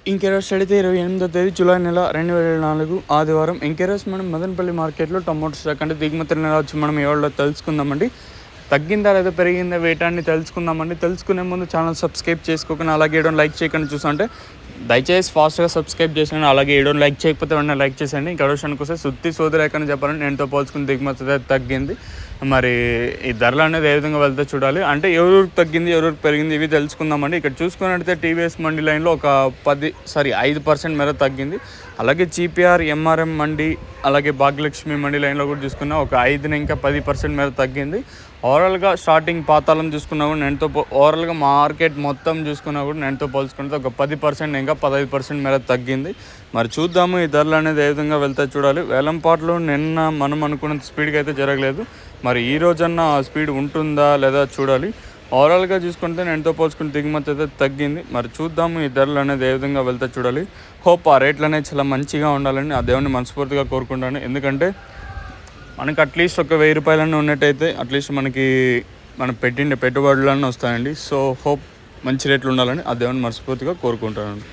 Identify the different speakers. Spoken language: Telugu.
Speaker 1: ఇంకెరోజు అయితే 28వ తేదీ జూలై నెల 2024 ఆదివారం. ఇంకెరోజు మనం మదనపల్లి మార్కెట్లో టొమాటో స్టాక్ అంటే దిగుమతుల నెల వచ్చి మనం ఎవరో తెలుసుకుందామండి. తగ్గిందా లేదా పెరిగిందా వేటాన్ని తెలుసుకుందామండి. తెలుసుకునే ముందు ఛానల్ సబ్స్క్రైబ్ చేసుకోకుండా అలాగే ఏడో లైక్ చేయకుండా చూస్తుంటే దయచేసి ఫాస్ట్గా సబ్స్క్రైబ్ చేసాను. అలాగే ఏడో లైక్ చేయకపోతే వెంటనే లైక్ చేసేయండి. ఇంకా విషయానికి వస్తే శుద్ధి సోదరేకని చెప్పాలని నేనుతో పోల్చుకుని దిగుమతి తగ్గింది. మరి ఈ ధరలు అనేది ఏ విధంగా వెళ్తే చూడాలి. అంటే ఎవరికి తగ్గింది ఎవరికి పెరిగింది ఇవి తెలుసుకుందామండి. ఇక్కడ చూసుకున్నట్టయితే టీవీఎస్ మండి లైన్లో ఒక 5% మేర తగ్గింది. అలాగే జీపీఆర్ ఎంఆర్ఎం మండి అలాగే భాగ్యలక్ష్మి మండి లైన్లో కూడా చూసుకున్నా ఒక 5 ఇంకా 10% మేర తగ్గింది. ఓవరాల్గా స్టార్టింగ్ పాతాళం చూసుకున్నా కూడా నేనుతో ఓవరాల్గా మార్కెట్ మొత్తం చూసుకున్నా కూడా నేనుతో పోల్చుకుంటే ఒక 10% ఇంకా 15% మేర తగ్గింది. మరి చూద్దాము ఈ ధరలు అనేది ఏ విధంగా వెళ్తే చూడాలి. వేలంపాట్లు నిన్న మనం అనుకున్నంత స్పీడ్గా అయితే జరగలేదు. మరి ఈ రోజన్నా ఆ స్పీడ్ ఉంటుందా లేదా చూడాలి. ఓవరాల్గా చూసుకుంటే నేనుతో పోల్చుకుని దిగుమతి అయితే తగ్గింది. మరి చూద్దాము ఈ ధరలు అనేది ఏ విధంగా వెళ్తే చూడాలి. హోప్ ఆ రేట్లు అనేది చాలా మంచిగా ఉండాలని ఆ దేవుని మనస్ఫూర్తిగా కోరుకుంటాను. ఎందుకంటే మనకి అట్లీస్ట్ ఒక 1000 రూపాయలన్నీ ఉన్నట్టయితే అట్లీస్ట్ మనకి మనం పెట్టిండే పెట్టుబడులన్నీ వస్తాయండి. సో హోప్ మంచి రేట్లు ఉండాలని ఆ దేవుని మనస్ఫూర్తిగా కోరుకుంటాను.